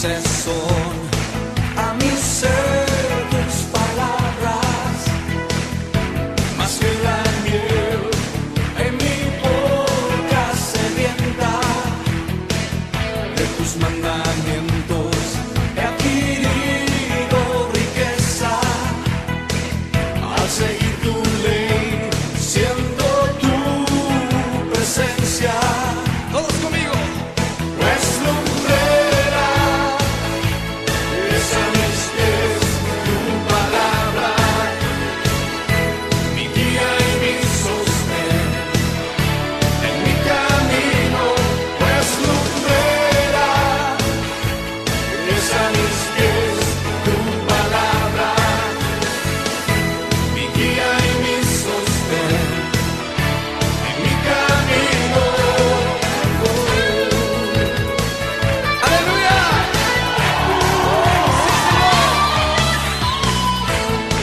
Dulces son a mi ser tus palabras, más que la miel en mi boca sedienta. De tus mandamientos he adquirido riqueza, al seguir tu ley siento tu presencia. Todos conmigo. Pues lumbrera es a mis pies tu palabra, mi guía y mi sostén en mi camino. Pues lumbrera es a mis pies tu palabra, mi guía y mi sostén en mi camino. ¡Aleluya!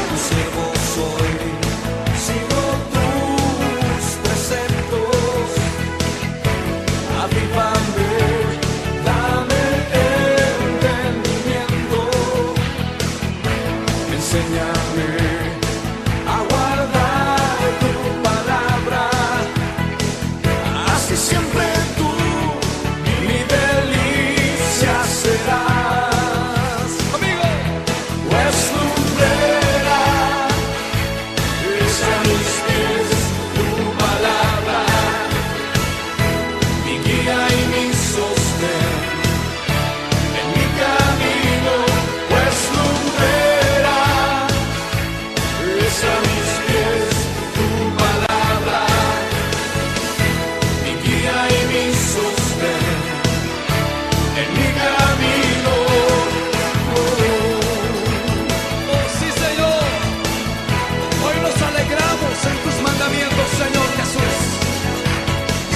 Tu siervo soy, sigo tus preceptos. Avívame, dame entendimiento. Enséñame a guardar tu palabra, así siempre tú mi delicia serás. Amigo, pues lumbrera es a mis pies tu palabra, mi guía y mi sostén en mi camino. Pues lumbrera es a mis pies tu palabra, mi guía y mi sostén en mi camino. Oh, sí, Señor, hoy nos alegramos en tus mandamientos, Señor Jesús.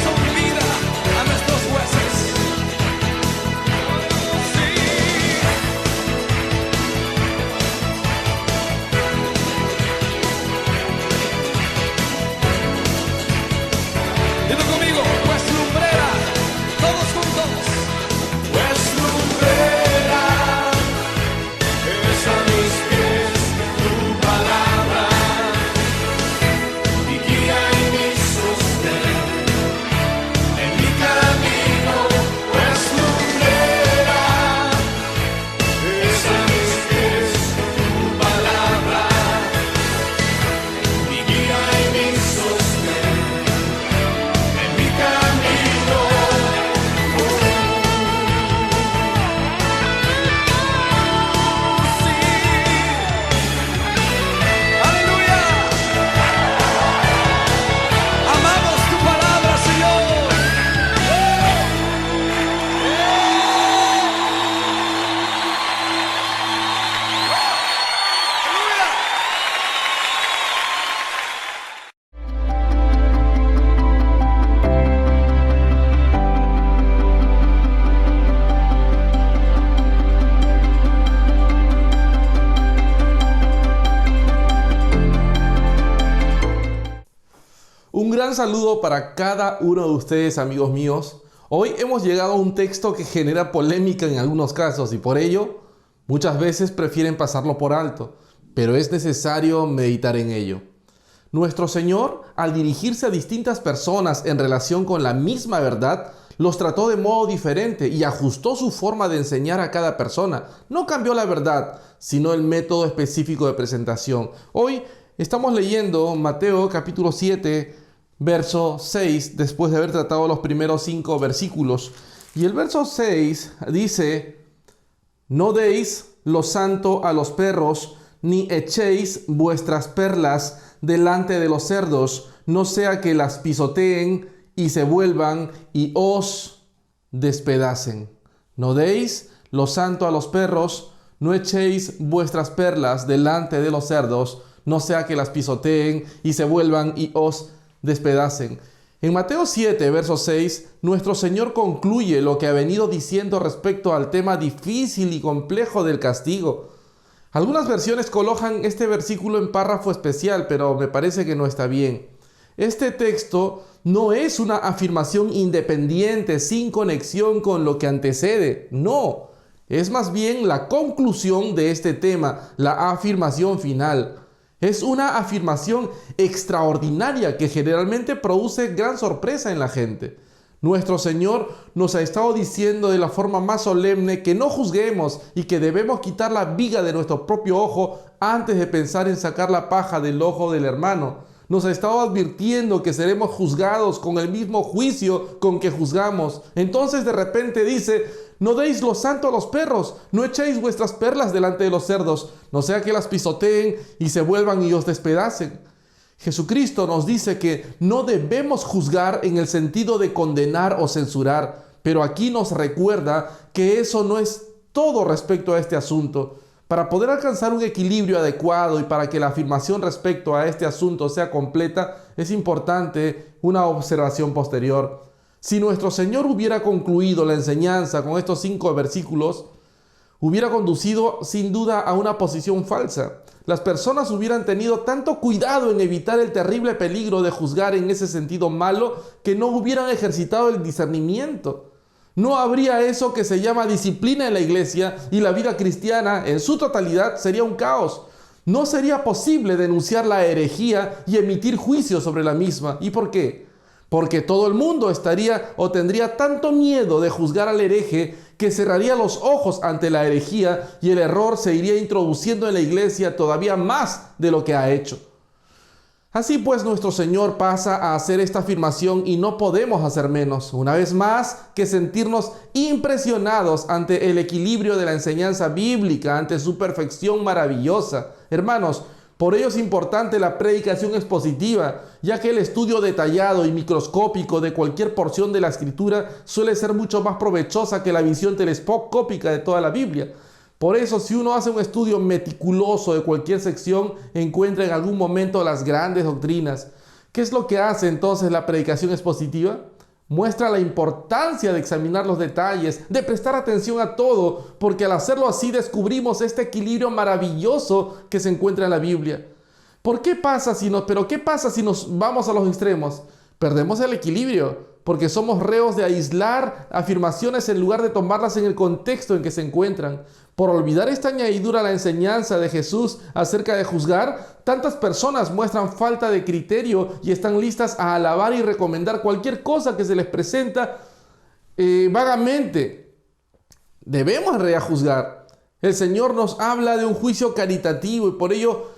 Son vida a nuestros huesos. Sí. Dilo conmigo, pues lumbrera, todos juntos. Pues lumbrera es a mis pies tu palabra, mi guía y mi sostén en mi camino. Pues lumbrera es a mis pies tu palabra, mi guía y mi sostén en mi camino. Sí. Aleluya. Amamos tu palabra, Señor. Un gran saludo para cada uno de ustedes, amigos míos. Hoy hemos llegado a un texto que genera polémica en algunos casos y por ello muchas veces prefieren pasarlo por alto, pero es necesario meditar en ello. Nuestro Señor, al dirigirse a distintas personas en relación con la misma verdad, los trató de modo diferente y ajustó su forma de enseñar a cada persona. No cambió la verdad, sino el método específico de presentación. Hoy estamos leyendo Mateo capítulo 7, verso 6, después de haber tratado los primeros 5 versículos. Y el verso 6 dice: no deis lo santo a los perros, ni echéis vuestras perlas delante de los cerdos, no sea que las pisoteen y se vuelvan y os despedacen. No deis lo santo a los perros, no echéis vuestras perlas delante de los cerdos, no sea que las pisoteen y se vuelvan y os despedacen. En Mateo 7, verso 6, nuestro Señor concluye lo que ha venido diciendo respecto al tema difícil y complejo del castigo. Algunas versiones colocan este versículo en párrafo especial, pero me parece que no está bien. Este texto no es una afirmación independiente, sin conexión con lo que antecede. No, Es más bien la conclusión de este tema, la afirmación final. Es una afirmación extraordinaria que generalmente produce gran sorpresa en la gente. Nuestro Señor nos ha estado diciendo de la forma más solemne que no juzguemos y que debemos quitar la viga de nuestro propio ojo antes de pensar en sacar la paja del ojo del hermano. Nos ha estado advirtiendo que seremos juzgados con el mismo juicio con que juzgamos. Entonces de repente dice: no deis lo santo a los perros, no echéis vuestras perlas delante de los cerdos, no sea que las pisoteen y se vuelvan y os despedacen. Jesucristo nos dice que no debemos juzgar en el sentido de condenar o censurar, pero aquí nos recuerda que eso no es todo respecto a este asunto. Para poder alcanzar un equilibrio adecuado y para que la afirmación respecto a este asunto sea completa, es importante una observación posterior. Si nuestro Señor hubiera concluido la enseñanza con estos 5 versículos, hubiera conducido sin duda a una posición falsa. Las personas hubieran tenido tanto cuidado en evitar el terrible peligro de juzgar en ese sentido malo que no hubieran ejercitado el discernimiento. No habría eso que se llama disciplina en la iglesia y la vida cristiana en su totalidad sería un caos. No sería posible denunciar la herejía y emitir juicios sobre la misma. ¿Y por qué? Porque todo el mundo estaría o tendría tanto miedo de juzgar al hereje que cerraría los ojos ante la herejía y el error se iría introduciendo en la iglesia todavía más de lo que ha hecho. Así pues, nuestro Señor pasa a hacer esta afirmación y no podemos hacer menos, una vez más, que sentirnos impresionados ante el equilibrio de la enseñanza bíblica, ante su perfección maravillosa. Hermanos, por ello es importante la predicación expositiva, ya que el estudio detallado y microscópico de cualquier porción de la Escritura suele ser mucho más provechosa que la visión telescópica de toda la Biblia. Por eso, si uno hace un estudio meticuloso de cualquier sección, encuentra en algún momento las grandes doctrinas. ¿Qué es lo que hace entonces la predicación expositiva? Muestra la importancia de examinar los detalles, de prestar atención a todo, porque al hacerlo así descubrimos este equilibrio maravilloso que se encuentra en la Biblia. ¿Qué pasa si nos vamos a los extremos? Perdemos el equilibrio, porque somos reos de aislar afirmaciones en lugar de tomarlas en el contexto en que se encuentran. Por olvidar esta añadidura a la enseñanza de Jesús acerca de juzgar, tantas personas muestran falta de criterio y están listas a alabar y recomendar cualquier cosa que se les presenta vagamente. Debemos juzgar. El Señor nos habla de un juicio caritativo y por ello,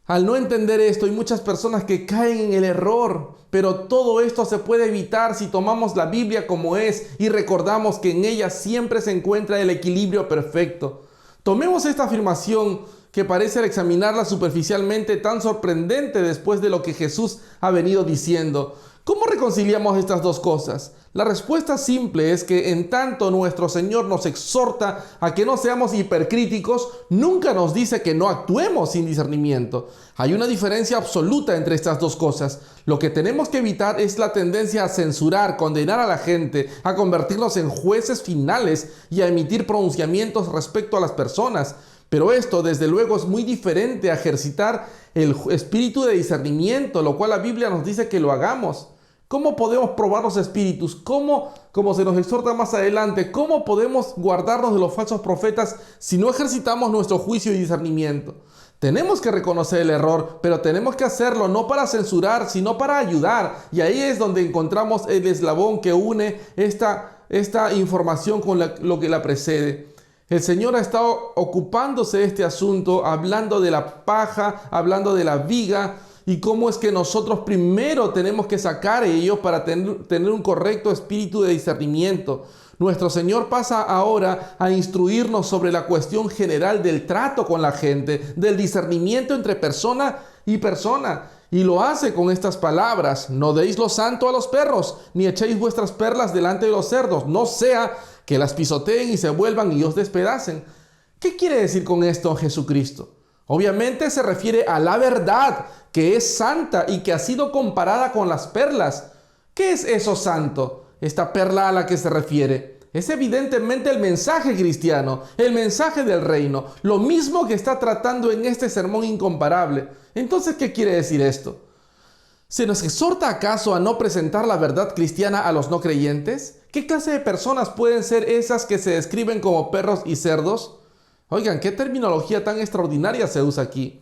al no entender esto, hay muchas personas que caen en el error, pero todo esto se puede evitar si tomamos la Biblia como es y recordamos que en ella siempre se encuentra el equilibrio perfecto. Tomemos esta afirmación que parece al examinarla superficialmente tan sorprendente después de lo que Jesús ha venido diciendo. ¿Cómo reconciliamos estas dos cosas? La respuesta simple es que en tanto nuestro Señor nos exhorta a que no seamos hipercríticos, nunca nos dice que no actuemos sin discernimiento. Hay una diferencia absoluta entre estas dos cosas. Lo que tenemos que evitar es la tendencia a censurar, condenar a la gente, a convertirnos en jueces finales y a emitir pronunciamientos respecto a las personas. Pero esto, desde luego, es muy diferente a ejercitar el espíritu de discernimiento, lo cual la Biblia nos dice que lo hagamos. ¿Cómo podemos probar los espíritus? Como se nos exhorta más adelante, ¿cómo podemos guardarnos de los falsos profetas si no ejercitamos nuestro juicio y discernimiento? Tenemos que reconocer el error, pero tenemos que hacerlo no para censurar, sino para ayudar. Y ahí es donde encontramos el eslabón que une esta información con lo que la precede. El Señor ha estado ocupándose de este asunto, hablando de la paja, hablando de la viga, y cómo es que nosotros primero tenemos que sacar ellos para tener un correcto espíritu de discernimiento. Nuestro Señor pasa ahora a instruirnos sobre la cuestión general del trato con la gente, del discernimiento entre persona y persona. Y lo hace con estas palabras: no deis lo santo a los perros, ni echéis vuestras perlas delante de los cerdos, no sea que las pisoteen y se vuelvan y os despedacen. ¿Qué quiere decir con esto Jesucristo? Obviamente se refiere a la verdad, que es santa y que ha sido comparada con las perlas. ¿Qué es eso santo? Esta perla a la que se refiere es evidentemente el mensaje cristiano, el mensaje del reino, lo mismo que está tratando en este sermón incomparable. Entonces, ¿qué quiere decir esto? ¿Se nos exhorta acaso a no presentar la verdad cristiana a los no creyentes? ¿Qué clase de personas pueden ser esas que se describen como perros y cerdos? Oigan, ¿qué terminología tan extraordinaria se usa aquí?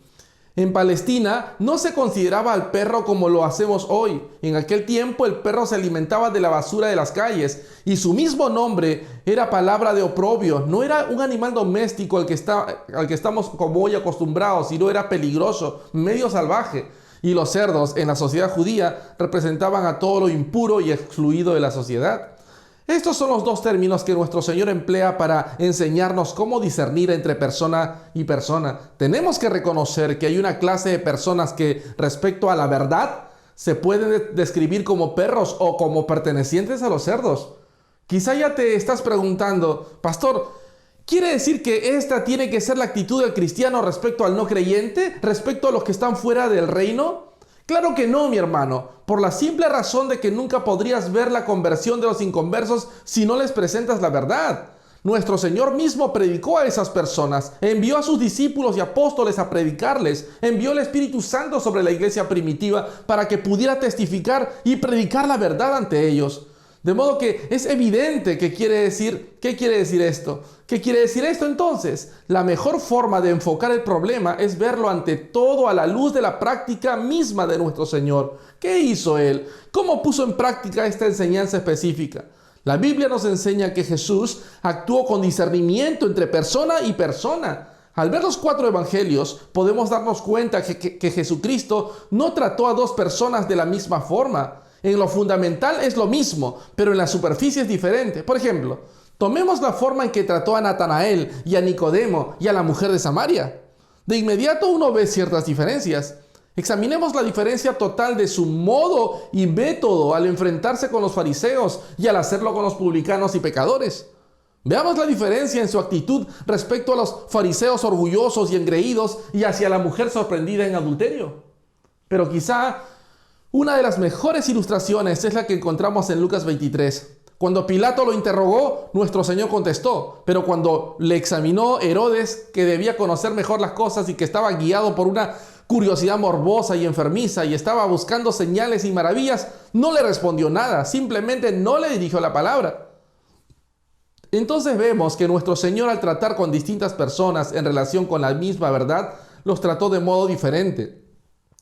En Palestina no se consideraba al perro como lo hacemos hoy. En aquel tiempo el perro se alimentaba de la basura de las calles y su mismo nombre era palabra de oprobio. No era un animal doméstico al que estamos como hoy acostumbrados, sino era peligroso, medio salvaje. Y los cerdos en la sociedad judía representaban a todo lo impuro y excluido de la sociedad. Estos son los dos términos que nuestro Señor emplea para enseñarnos cómo discernir entre persona y persona. Tenemos que reconocer que hay una clase de personas que, respecto a la verdad, se pueden describir como perros o como pertenecientes a los cerdos. Quizá ya te estás preguntando, pastor, ¿quiere decir que esta tiene que ser la actitud del cristiano respecto al no creyente, respecto a los que están fuera del reino? Claro que no, mi hermano, por la simple razón de que nunca podrías ver la conversión de los inconversos si no les presentas la verdad. Nuestro Señor mismo predicó a esas personas, envió a sus discípulos y apóstoles a predicarles, envió el Espíritu Santo sobre la iglesia primitiva para que pudiera testificar y predicar la verdad ante ellos. De modo que es evidente ¿qué quiere decir esto? ¿Qué quiere decir esto entonces? La mejor forma de enfocar el problema es verlo ante todo a la luz de la práctica misma de nuestro Señor. ¿Qué hizo Él? ¿Cómo puso en práctica esta enseñanza específica? La Biblia nos enseña que Jesús actuó con discernimiento entre persona y persona. Al ver los 4 evangelios, podemos darnos cuenta que Jesucristo no trató a 2 personas de la misma forma. En lo fundamental es lo mismo, pero en la superficie es diferente. Por ejemplo, tomemos la forma en que trató a Natanael y a Nicodemo y a la mujer de Samaria. De inmediato uno ve ciertas diferencias. Examinemos la diferencia total de su modo y método al enfrentarse con los fariseos y al hacerlo con los publicanos y pecadores. Veamos la diferencia en su actitud respecto a los fariseos orgullosos y engreídos y hacia la mujer sorprendida en adulterio. Pero quizá una de las mejores ilustraciones es la que encontramos en Lucas 23. Cuando Pilato lo interrogó, nuestro Señor contestó, pero cuando le examinó Herodes, que debía conocer mejor las cosas y que estaba guiado por una curiosidad morbosa y enfermiza y estaba buscando señales y maravillas, no le respondió nada, simplemente no le dirigió la palabra. Entonces vemos que nuestro Señor, al tratar con distintas personas en relación con la misma verdad, los trató de modo diferente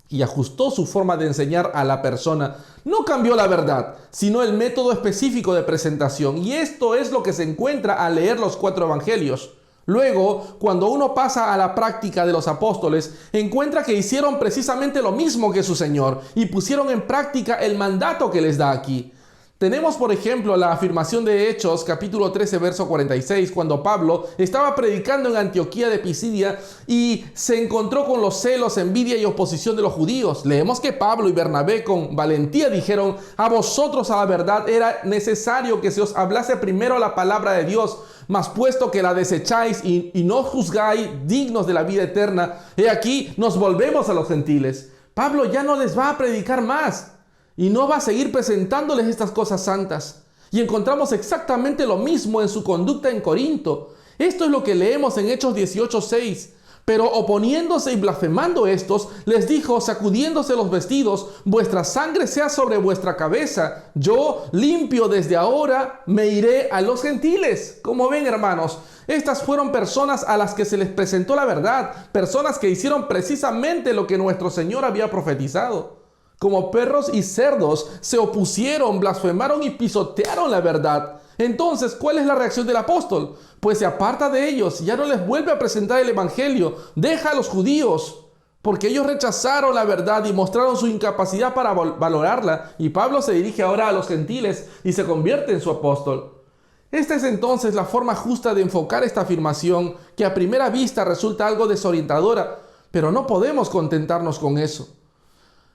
y ajustó su forma de enseñar a la persona. No cambió la verdad, sino el método específico de presentación. Y esto es lo que se encuentra al leer los 4 evangelios. Luego, cuando uno pasa a la práctica de los apóstoles, encuentra que hicieron precisamente lo mismo que su Señor y pusieron en práctica el mandato que les da aquí. Tenemos, por ejemplo, la afirmación de Hechos, capítulo 13, verso 46, cuando Pablo estaba predicando en Antioquía de Pisidia y se encontró con los celos, envidia y oposición de los judíos. Leemos que Pablo y Bernabé con valentía dijeron: a vosotros a la verdad era necesario que se os hablase primero la palabra de Dios, mas puesto que la desecháis y no juzgáis dignos de la vida eterna, he aquí nos volvemos a los gentiles. Pablo ya no les va a predicar más y no va a seguir presentándoles estas cosas santas. Y encontramos exactamente lo mismo en su conducta en Corinto. Esto es lo que leemos en Hechos 18:6. Pero oponiéndose y blasfemando estos, les dijo, sacudiéndose los vestidos: vuestra sangre sea sobre vuestra cabeza. Yo, limpio desde ahora, me iré a los gentiles. Como ven, hermanos, estas fueron personas a las que se les presentó la verdad. Personas que hicieron precisamente lo que nuestro Señor había profetizado. Como perros y cerdos, se opusieron, blasfemaron y pisotearon la verdad. Entonces, ¿cuál es la reacción del apóstol? Pues se aparta de ellos, ya no les vuelve a presentar el evangelio, deja a los judíos, porque ellos rechazaron la verdad y mostraron su incapacidad para valorarla. Y Pablo se dirige ahora a los gentiles y se convierte en su apóstol. Esta es entonces la forma justa de enfocar esta afirmación, que a primera vista resulta algo desorientadora, pero no podemos contentarnos con eso.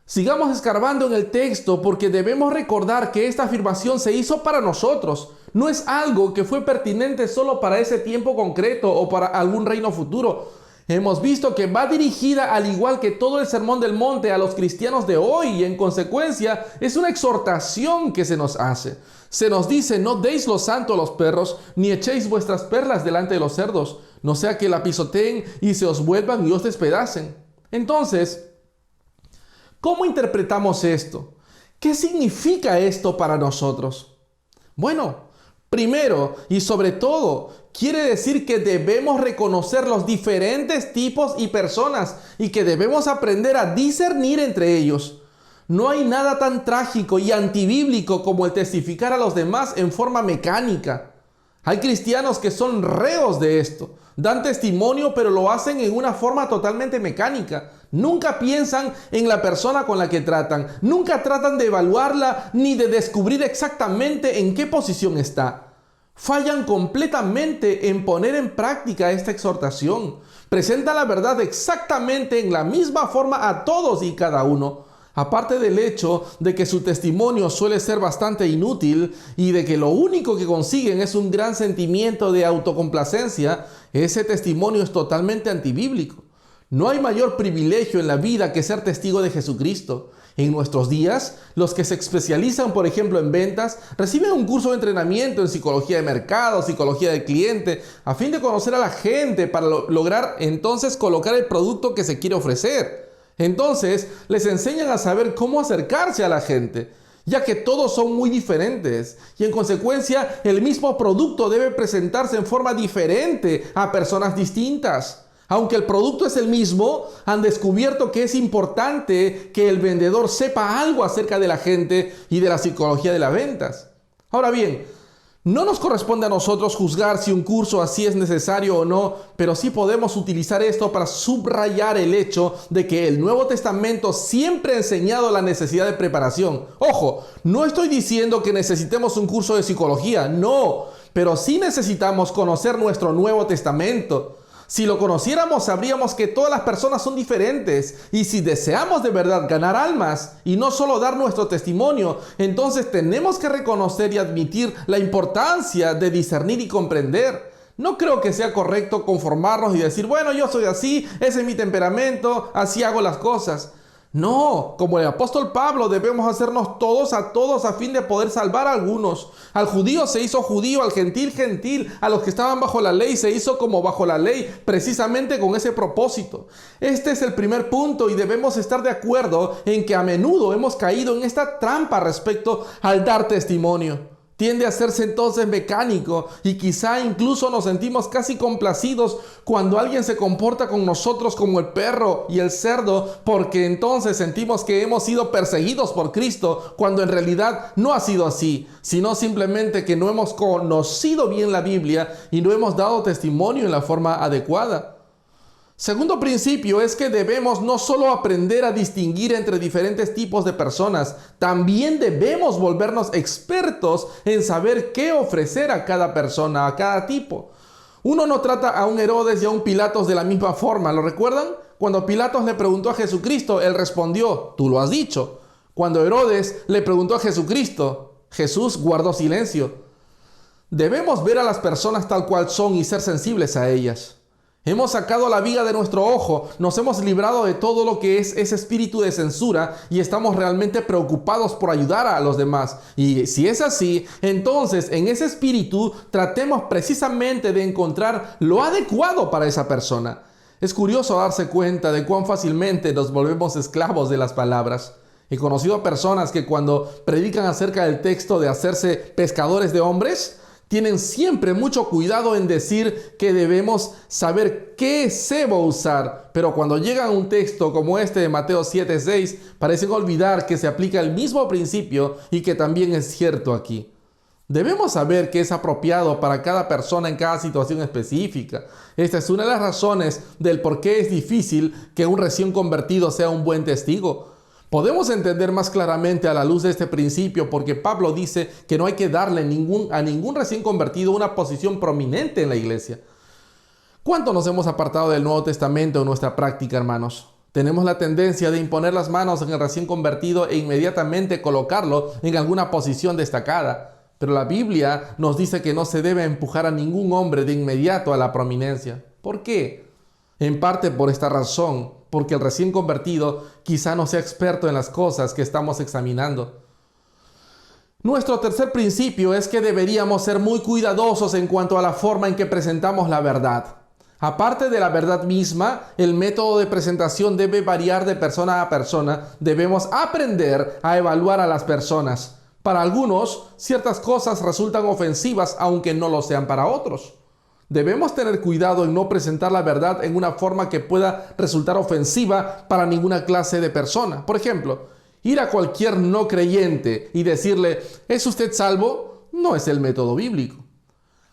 Sigamos escarbando en el texto, porque debemos recordar que esta afirmación se hizo para nosotros. No es algo que fue pertinente solo para ese tiempo concreto o para algún reino futuro. Hemos visto que va dirigida, al igual que todo el Sermón del Monte, a los cristianos de hoy, y en consecuencia es una exhortación que se nos hace. Se nos dice: no deis lo santo a los perros, ni echéis vuestras perlas delante de los cerdos, no sea que la pisoteen y se os vuelvan y os despedacen. Entonces, ¿Cómo interpretamos esto? ¿Qué significa esto para nosotros? Bueno, primero y sobre todo, quiere decir que debemos reconocer los diferentes tipos y personas y que debemos aprender a discernir entre ellos. No hay nada tan trágico y antibíblico como el testificar a los demás en forma mecánica. Hay cristianos que son reos de esto. Dan testimonio, pero lo hacen en una forma totalmente mecánica. Nunca piensan en la persona con la que tratan. Nunca tratan de evaluarla ni de descubrir exactamente en qué posición está. Fallan completamente en poner en práctica esta exhortación. Presentan la verdad exactamente en la misma forma a todos y cada uno. Aparte del hecho de que su testimonio suele ser bastante inútil y de que lo único que consiguen es un gran sentimiento de autocomplacencia, ese testimonio es totalmente antibíblico. No hay mayor privilegio en la vida que ser testigo de Jesucristo. En nuestros días, los que se especializan, por ejemplo, en ventas, reciben un curso de entrenamiento en psicología de mercado, psicología del cliente, a fin de conocer a la gente para lograr entonces colocar el producto que se quiere ofrecer. Entonces, les enseñan a saber cómo acercarse a la gente, ya que todos son muy diferentes y en consecuencia el mismo producto debe presentarse en forma diferente a personas distintas. Aunque el producto es el mismo, han descubierto que es importante que el vendedor sepa algo acerca de la gente y de la psicología de las ventas. Ahora bien, no nos corresponde a nosotros juzgar si un curso así es necesario o no, pero sí podemos utilizar esto para subrayar el hecho de que el Nuevo Testamento siempre ha enseñado la necesidad de preparación. Ojo, no estoy diciendo que necesitemos un curso de psicología, no, pero sí necesitamos conocer nuestro Nuevo Testamento. Si lo conociéramos, sabríamos que todas las personas son diferentes y si deseamos de verdad ganar almas y no solo dar nuestro testimonio, entonces tenemos que reconocer y admitir la importancia de discernir y comprender. No creo que sea correcto conformarnos y decir, bueno, yo soy así, ese es mi temperamento, así hago las cosas. No, como el apóstol Pablo, debemos hacernos todos a fin de poder salvar a algunos. Al judío se hizo judío, al gentil, gentil. A los que estaban bajo la ley se hizo como bajo la ley, precisamente con ese propósito. Este es el primer punto y debemos estar de acuerdo en que a menudo hemos caído en esta trampa respecto al dar testimonio. Tiende a hacerse entonces mecánico y quizá incluso nos sentimos casi complacidos cuando alguien se comporta con nosotros como el perro y el cerdo, porque entonces sentimos que hemos sido perseguidos por Cristo, cuando en realidad no ha sido así, sino simplemente que no hemos conocido bien la Biblia y no hemos dado testimonio en la forma adecuada. Segundo principio es que debemos no solo aprender a distinguir entre diferentes tipos de personas, también debemos volvernos expertos en saber qué ofrecer a cada persona, a cada tipo. Uno no trata a un Herodes y a un Pilatos de la misma forma, ¿lo recuerdan? Cuando Pilatos le preguntó a Jesucristo, él respondió, tú lo has dicho. Cuando Herodes le preguntó a Jesucristo, Jesús guardó silencio. Debemos ver a las personas tal cual son y ser sensibles a ellas. Hemos sacado la viga de nuestro ojo, nos hemos librado de todo lo que es ese espíritu de censura y estamos realmente preocupados por ayudar a los demás. Y si es así, entonces en ese espíritu tratemos precisamente de encontrar lo adecuado para esa persona. Es curioso darse cuenta de cuán fácilmente nos volvemos esclavos de las palabras. He conocido a personas que cuando predican acerca del texto de hacerse pescadores de hombres, tienen siempre mucho cuidado en decir que debemos saber qué cebo usar, pero cuando llegan a un texto como este de Mateo 7:6, parecen olvidar que se aplica el mismo principio y que también es cierto aquí. Debemos saber qué es apropiado para cada persona en cada situación específica. Esta es una de las razones del por qué es difícil que un recién convertido sea un buen testigo. Podemos entender más claramente a la luz de este principio porque Pablo dice que no hay que darle a ningún recién convertido una posición prominente en la iglesia. ¿Cuánto nos hemos apartado del Nuevo Testamento en nuestra práctica, hermanos? Tenemos la tendencia de imponer las manos en el recién convertido e inmediatamente colocarlo en alguna posición destacada. Pero la Biblia nos dice que no se debe empujar a ningún hombre de inmediato a la prominencia. ¿Por qué? En parte por esta razón, porque el recién convertido quizá no sea experto en las cosas que estamos examinando. Nuestro tercer principio es que deberíamos ser muy cuidadosos en cuanto a la forma en que presentamos la verdad. Aparte de la verdad misma, el método de presentación debe variar de persona a persona. Debemos aprender a evaluar a las personas. Para algunos, ciertas cosas resultan ofensivas aunque no lo sean para otros. Debemos tener cuidado en no presentar la verdad en una forma que pueda resultar ofensiva para ninguna clase de persona. Por ejemplo, ir a cualquier no creyente y decirle, ¿es usted salvo? No es el método bíblico.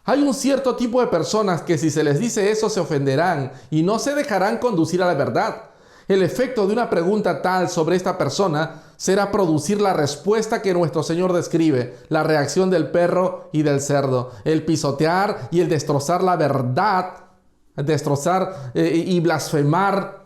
Hay un cierto tipo de personas que si se les dice eso se ofenderán y no se dejarán conducir a la verdad. El efecto de una pregunta tal sobre esta persona será producir la respuesta que nuestro Señor describe, la reacción del perro y del cerdo, el pisotear y el destrozar la verdad, destrozar y blasfemar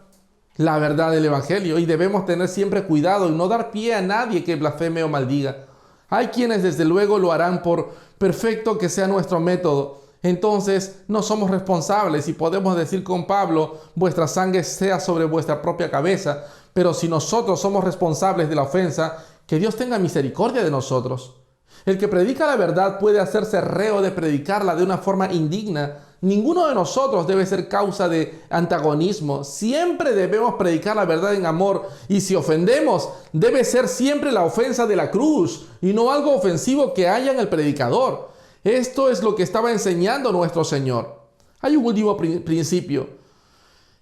la verdad del Evangelio. Y debemos tener siempre cuidado y no dar pie a nadie que blasfeme o maldiga. Hay quienes desde luego lo harán por perfecto que sea nuestro método. Entonces no somos responsables y podemos decir con Pablo, vuestra sangre sea sobre vuestra propia cabeza. Pero si nosotros somos responsables de la ofensa, que Dios tenga misericordia de nosotros. El que predica la verdad puede hacerse reo de predicarla de una forma indigna. Ninguno de nosotros debe ser causa de antagonismo. Siempre debemos predicar la verdad en amor. Y si ofendemos, debe ser siempre la ofensa de la cruz y no algo ofensivo que haya en el predicador. Esto es lo que estaba enseñando nuestro Señor. Hay un último principio.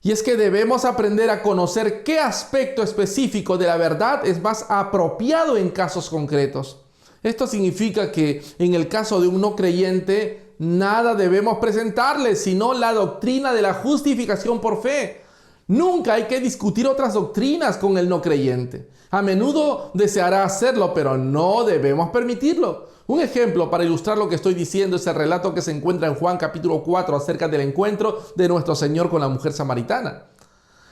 Y es que debemos aprender a conocer qué aspecto específico de la verdad es más apropiado en casos concretos. Esto significa que en el caso de un no creyente, nada debemos presentarle, sino la doctrina de la justificación por fe. Nunca hay que discutir otras doctrinas con el no creyente. A menudo deseará hacerlo, pero no debemos permitirlo. Un ejemplo para ilustrar lo que estoy diciendo es el relato que se encuentra en Juan capítulo 4 acerca del encuentro de nuestro Señor con la mujer samaritana.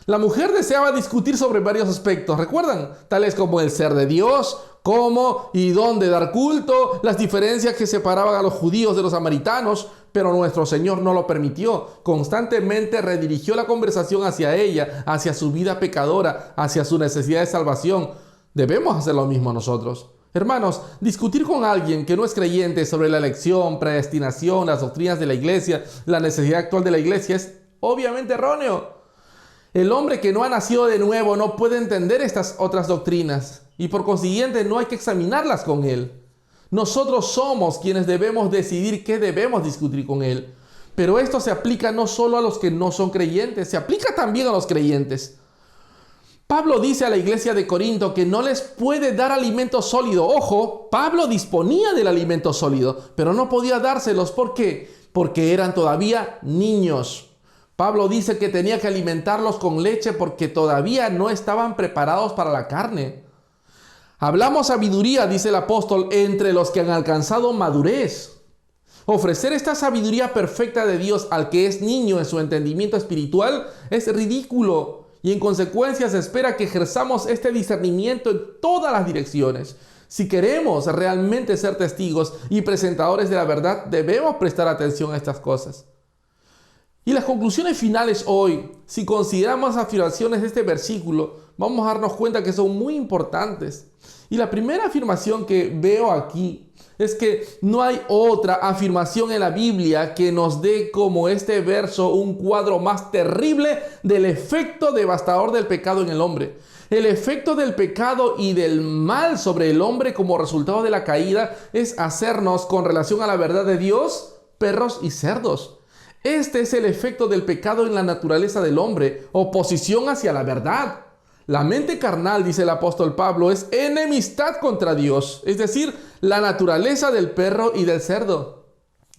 La mujer deseaba discutir sobre varios aspectos, ¿recuerdan? Tales como el ser de Dios, cómo y dónde dar culto, las diferencias que separaban a los judíos de los samaritanos, pero nuestro Señor no lo permitió. Constantemente redirigió la conversación hacia ella, hacia su vida pecadora, hacia su necesidad de salvación. Debemos hacer lo mismo nosotros. Hermanos, discutir con alguien que no es creyente sobre la elección, predestinación, las doctrinas de la iglesia, la necesidad actual de la iglesia es obviamente erróneo. El hombre que no ha nacido de nuevo no puede entender estas otras doctrinas y por consiguiente no hay que examinarlas con él. Nosotros somos quienes debemos decidir qué debemos discutir con él. Pero esto se aplica no solo a los que no son creyentes, se aplica también a los creyentes. Pablo dice a la iglesia de Corinto que no les puede dar alimento sólido. Ojo, Pablo disponía del alimento sólido, pero no podía dárselos. ¿Por qué? Porque eran todavía niños. Pablo dice que tenía que alimentarlos con leche porque todavía no estaban preparados para la carne. Hablamos sabiduría, dice el apóstol, entre los que han alcanzado madurez. Ofrecer esta sabiduría perfecta de Dios al que es niño en su entendimiento espiritual es ridículo. Y en consecuencia se espera que ejerzamos este discernimiento en todas las direcciones. Si queremos realmente ser testigos y presentadores de la verdad, debemos prestar atención a estas cosas. Y las conclusiones finales hoy, si consideramos las afirmaciones de este versículo, vamos a darnos cuenta que son muy importantes. Y la primera afirmación que veo aquí es que no hay otra afirmación en la Biblia que nos dé como este verso un cuadro más terrible del efecto devastador del pecado en el hombre. El efecto del pecado y del mal sobre el hombre como resultado de la caída es hacernos, con relación a la verdad de Dios, perros y cerdos. Este es el efecto del pecado en la naturaleza del hombre, oposición hacia la verdad. La mente carnal, dice el apóstol Pablo, es enemistad contra Dios, es decir, la naturaleza del perro y del cerdo.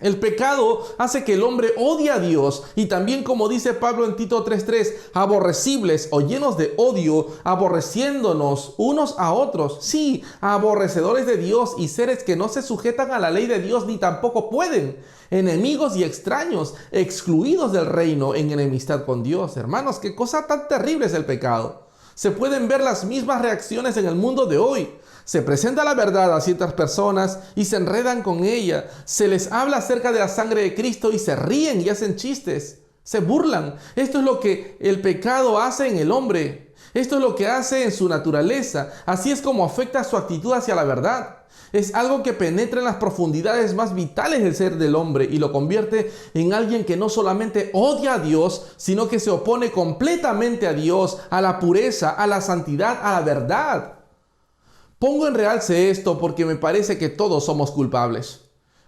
El pecado hace que el hombre odie a Dios y también, como dice Pablo en Tito 3:3, aborrecibles o llenos de odio, aborreciéndonos unos a otros. Sí, aborrecedores de Dios y seres que no se sujetan a la ley de Dios ni tampoco pueden. Enemigos y extraños, excluidos del reino en enemistad con Dios. Hermanos, qué cosa tan terrible es el pecado. Se pueden ver las mismas reacciones en el mundo de hoy. Se presenta la verdad a ciertas personas y se enredan con ella. Se les habla acerca de la sangre de Cristo y se ríen y hacen chistes. Se burlan. Esto es lo que el pecado hace en el hombre. Esto es lo que hace en su naturaleza. Así es como afecta su actitud hacia la verdad. Es algo que penetra en las profundidades más vitales del ser del hombre y lo convierte en alguien que no solamente odia a Dios, sino que se opone completamente a Dios, a la pureza, a la santidad, a la verdad. Pongo en realce esto porque me parece que todos somos culpables.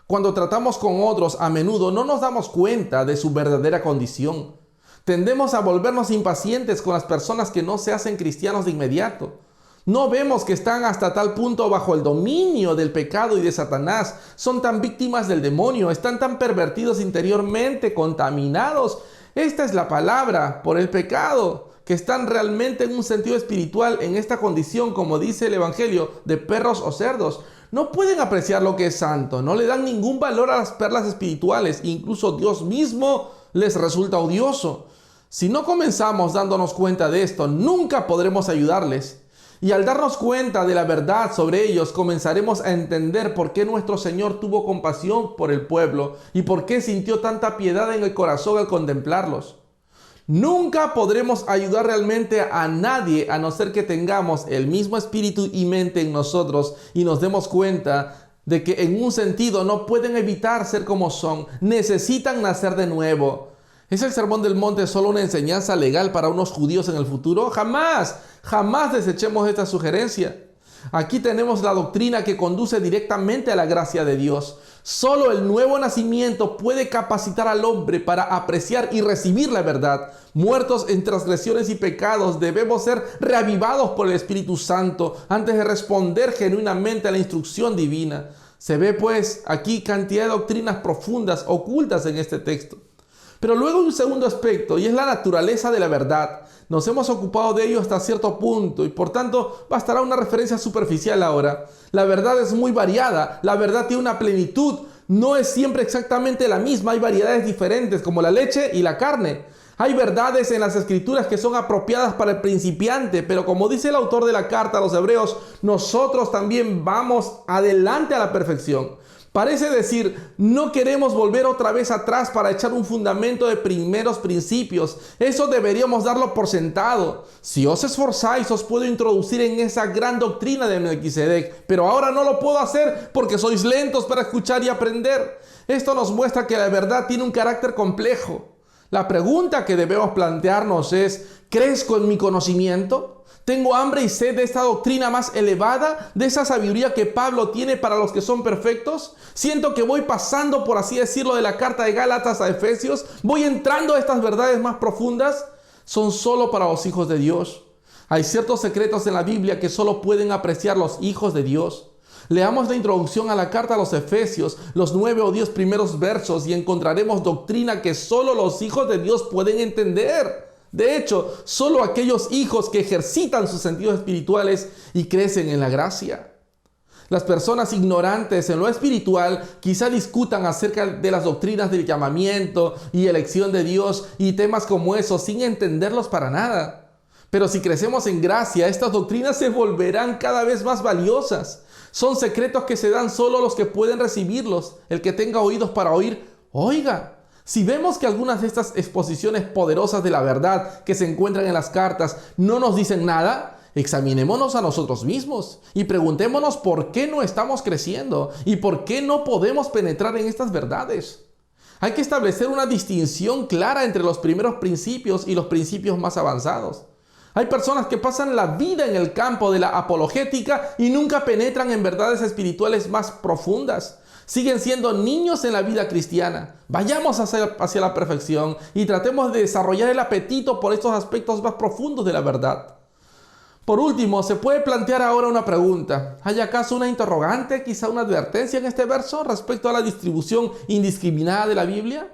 Cuando tratamos con otros, a menudo no nos damos cuenta de su verdadera condición. Tendemos a volvernos impacientes con las personas que no se hacen cristianos de inmediato. No vemos que están hasta tal punto bajo el dominio del pecado y de Satanás. Son tan víctimas del demonio, están tan pervertidos interiormente, contaminados. Esta es la palabra, por el pecado, que están realmente en un sentido espiritual en esta condición, como dice el Evangelio, de perros o cerdos. No pueden apreciar lo que es santo, no le dan ningún valor a las perlas espirituales, incluso Dios mismo les resulta odioso. Si no comenzamos dándonos cuenta de esto, nunca podremos ayudarles. Y al darnos cuenta de la verdad sobre ellos, comenzaremos a entender por qué nuestro Señor tuvo compasión por el pueblo y por qué sintió tanta piedad en el corazón al contemplarlos. Nunca podremos ayudar realmente a nadie a no ser que tengamos el mismo espíritu y mente en nosotros y nos demos cuenta de que en un sentido no pueden evitar ser como son, necesitan nacer de nuevo. ¿Es el Sermón del Monte solo una enseñanza legal para unos judíos en el futuro? Jamás desechemos esta sugerencia. Aquí tenemos la doctrina que conduce directamente a la gracia de Dios. Solo el nuevo nacimiento puede capacitar al hombre para apreciar y recibir la verdad. Muertos en transgresiones y pecados, debemos ser reavivados por el Espíritu Santo antes de responder genuinamente a la instrucción divina. Se ve pues aquí cantidad de doctrinas profundas ocultas en este texto. Pero luego hay un segundo aspecto y es la naturaleza de la verdad. Nos hemos ocupado de ello hasta cierto punto y por tanto bastará una referencia superficial ahora. La verdad es muy variada, la verdad tiene una plenitud, no es siempre exactamente la misma, hay variedades diferentes como la leche y la carne. Hay verdades en las escrituras que son apropiadas para el principiante, pero como dice el autor de la carta a los hebreos, nosotros también vamos adelante a la perfección. Parece decir, no queremos volver otra vez atrás para echar un fundamento de primeros principios. Eso deberíamos darlo por sentado. Si os esforzáis, os puedo introducir en esa gran doctrina de Melquisedec, pero ahora no lo puedo hacer porque sois lentos para escuchar y aprender. Esto nos muestra que la verdad tiene un carácter complejo. La pregunta que debemos plantearnos es, ¿crezco en mi conocimiento? ¿Tengo hambre y sed de esta doctrina más elevada? ¿De esa sabiduría que Pablo tiene para los que son perfectos? Siento que voy pasando, por así decirlo, de la carta de Gálatas a Efesios. Voy entrando a estas verdades más profundas. Son solo para los hijos de Dios. Hay ciertos secretos en la Biblia que solo pueden apreciar los hijos de Dios. Leamos la introducción a la carta a los Efesios, los 9 o 10 primeros versos, y encontraremos doctrina que solo los hijos de Dios pueden entender. De hecho, solo aquellos hijos que ejercitan sus sentidos espirituales y crecen en la gracia. Las personas ignorantes en lo espiritual quizá discutan acerca de las doctrinas del llamamiento y elección de Dios y temas como esos sin entenderlos para nada. Pero si crecemos en gracia, estas doctrinas se volverán cada vez más valiosas. Son secretos que se dan solo a los que pueden recibirlos. El que tenga oídos para oír, oiga. Si vemos que algunas de estas exposiciones poderosas de la verdad que se encuentran en las cartas no nos dicen nada, examinémonos a nosotros mismos y preguntémonos por qué no estamos creciendo y por qué no podemos penetrar en estas verdades. Hay que establecer una distinción clara entre los primeros principios y los principios más avanzados. Hay personas que pasan la vida en el campo de la apologética y nunca penetran en verdades espirituales más profundas. Siguen siendo niños en la vida cristiana. Vayamos hacia la perfección y tratemos de desarrollar el apetito por estos aspectos más profundos de la verdad. Por último, se puede plantear ahora una pregunta. ¿Hay acaso una interrogante, quizá una advertencia en este verso respecto a la distribución indiscriminada de la Biblia?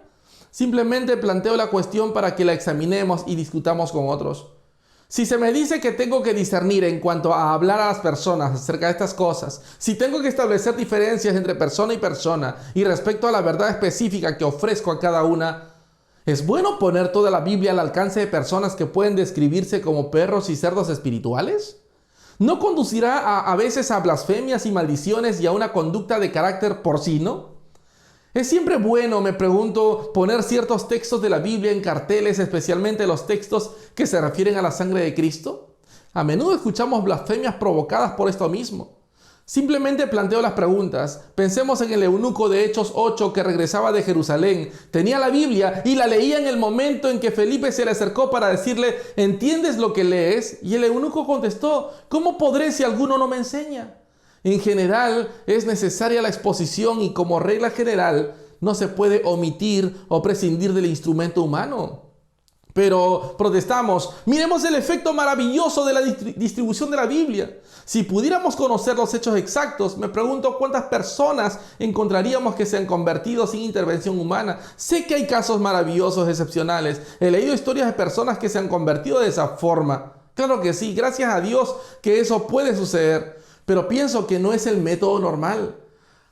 Simplemente planteo la cuestión para que la examinemos y discutamos con otros. Si se me dice que tengo que discernir en cuanto a hablar a las personas acerca de estas cosas, si tengo que establecer diferencias entre persona y persona y respecto a la verdad específica que ofrezco a cada una, ¿es bueno poner toda la Biblia al alcance de personas que pueden describirse como perros y cerdos espirituales? ¿No conducirá a veces a blasfemias y maldiciones y a una conducta de carácter porcino? ¿Es siempre bueno, me pregunto, poner ciertos textos de la Biblia en carteles, especialmente los textos que se refieren a la sangre de Cristo? A menudo escuchamos blasfemias provocadas por esto mismo. Simplemente planteo las preguntas. Pensemos en el eunuco de Hechos 8 que regresaba de Jerusalén. Tenía la Biblia y la leía en el momento en que Felipe se le acercó para decirle: ¿entiendes lo que lees? Y el eunuco contestó: ¿cómo podré si alguno no me enseña? En general es necesaria la exposición y como regla general no se puede omitir o prescindir del instrumento humano. Pero protestamos, miremos el efecto maravilloso de la distribución de la Biblia. Si pudiéramos conocer los hechos exactos, me pregunto cuántas personas encontraríamos que se han convertido sin intervención humana. Sé que hay casos maravillosos, excepcionales. He leído historias de personas que se han convertido de esa forma. Claro que sí, gracias a Dios que eso puede suceder. Pero pienso que no es el método normal.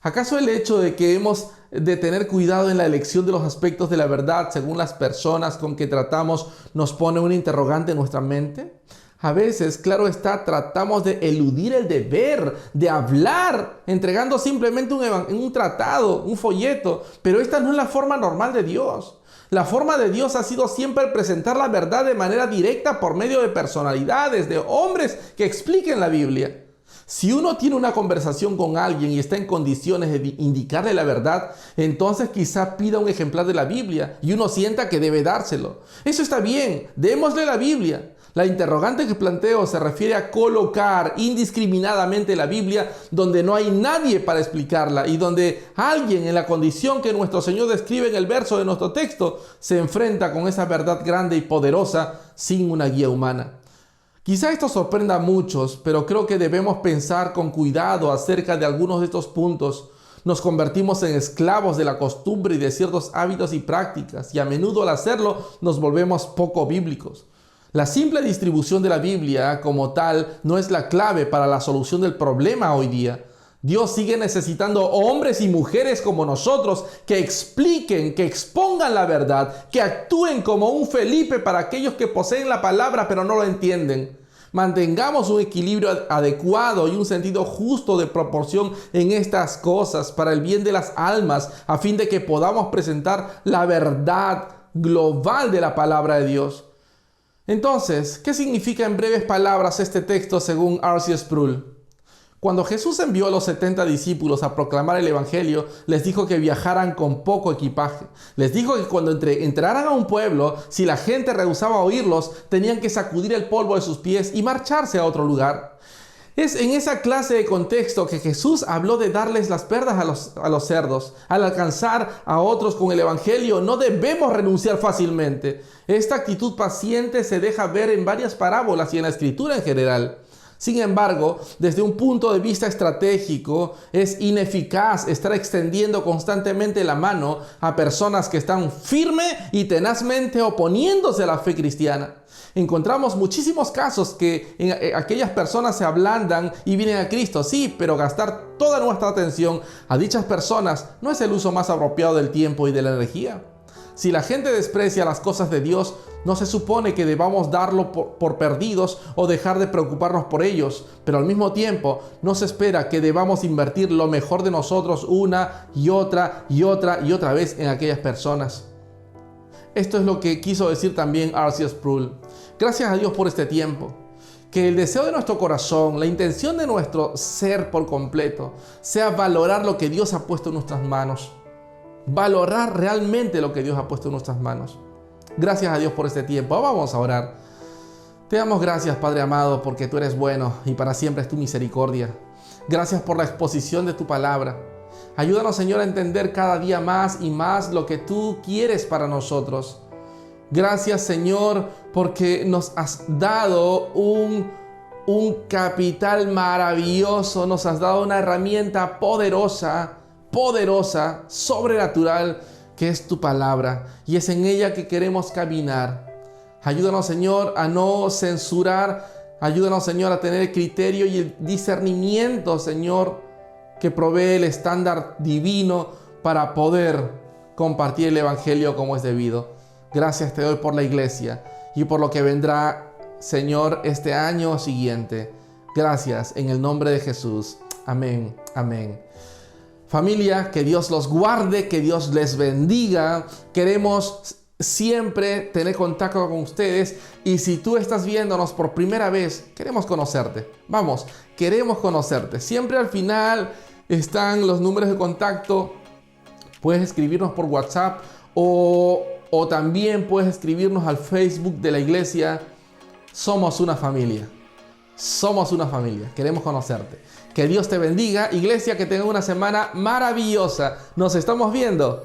¿Acaso el hecho de que hemos de tener cuidado en la elección de los aspectos de la verdad según las personas con que tratamos nos pone un interrogante en nuestra mente? A veces, claro está, tratamos de eludir el deber de hablar, entregando simplemente un tratado, un folleto, pero esta no es la forma normal de Dios. La forma de Dios ha sido siempre presentar la verdad de manera directa por medio de personalidades, de hombres que expliquen la Biblia. Si uno tiene una conversación con alguien y está en condiciones de indicarle la verdad, entonces quizá pida un ejemplar de la Biblia y uno sienta que debe dárselo. Eso está bien, démosle la Biblia. La interrogante que planteo se refiere a colocar indiscriminadamente la Biblia donde no hay nadie para explicarla y donde alguien en la condición que nuestro Señor describe en el verso de nuestro texto se enfrenta con esa verdad grande y poderosa sin una guía humana. Quizá esto sorprenda a muchos, pero creo que debemos pensar con cuidado acerca de algunos de estos puntos. Nos convertimos en esclavos de la costumbre y de ciertos hábitos y prácticas, y a menudo al hacerlo nos volvemos poco bíblicos. La simple distribución de la Biblia como tal no es la clave para la solución del problema hoy día. Dios sigue necesitando hombres y mujeres como nosotros que expliquen, que expongan la verdad, que actúen como un Felipe para aquellos que poseen la palabra pero no lo entienden. Mantengamos un equilibrio adecuado y un sentido justo de proporción en estas cosas para el bien de las almas, a fin de que podamos presentar la verdad global de la palabra de Dios. Entonces, ¿qué significa en breves palabras este texto según R.C. Sproul? Cuando Jesús envió a los 70 discípulos a proclamar el Evangelio, les dijo que viajaran con poco equipaje. Les dijo que cuando entraran a un pueblo, si la gente rehusaba oírlos, tenían que sacudir el polvo de sus pies y marcharse a otro lugar. Es en esa clase de contexto que Jesús habló de darles las perlas a los cerdos. Al alcanzar a otros con el Evangelio, no debemos renunciar fácilmente. Esta actitud paciente se deja ver en varias parábolas y en la Escritura en general. Sin embargo, desde un punto de vista estratégico, es ineficaz estar extendiendo constantemente la mano a personas que están firme y tenazmente oponiéndose a la fe cristiana. Encontramos muchísimos casos que aquellas personas se ablandan y vienen a Cristo, sí, pero gastar toda nuestra atención a dichas personas no es el uso más apropiado del tiempo y de la energía. Si la gente desprecia las cosas de Dios, no se supone que debamos darlo por perdidos o dejar de preocuparnos por ellos, pero al mismo tiempo no se espera que debamos invertir lo mejor de nosotros una y otra vez en aquellas personas. Esto es lo que quiso decir también R.C. Sproul. Gracias a Dios por este tiempo. Que el deseo de nuestro corazón, la intención de nuestro ser por completo, sea valorar lo que Dios ha puesto en nuestras manos. Valorar realmente lo que Dios ha puesto en nuestras manos. Gracias a Dios por este tiempo. Vamos a orar. Te damos gracias, Padre amado, porque tú eres bueno y para siempre es tu misericordia. Gracias por la exposición de tu palabra. Ayúdanos, Señor, a entender cada día más y más lo que tú quieres para nosotros. Gracias, Señor, porque nos has dado un capital maravilloso. Nos has dado una herramienta poderosa, sobrenatural, que es tu palabra, y es en ella que queremos caminar. Ayúdanos, Señor, a no censurar. Ayúdanos, Señor, a tener el criterio y el discernimiento, Señor, que provee el estándar divino para poder compartir el Evangelio como es debido. Gracias te doy por la iglesia y por lo que vendrá, Señor, este año siguiente. Gracias en el nombre de Jesús. Amén, amén. Familia, que Dios los guarde, que Dios les bendiga. Queremos siempre tener contacto con ustedes. Y si tú estás viéndonos por primera vez, queremos conocerte. Vamos, queremos conocerte. Siempre al final están los números de contacto. Puedes escribirnos por WhatsApp o también puedes escribirnos al Facebook de la iglesia. Somos una familia. Somos una familia. Queremos conocerte. Que Dios te bendiga. Iglesia, que tenga una semana maravillosa. Nos estamos viendo.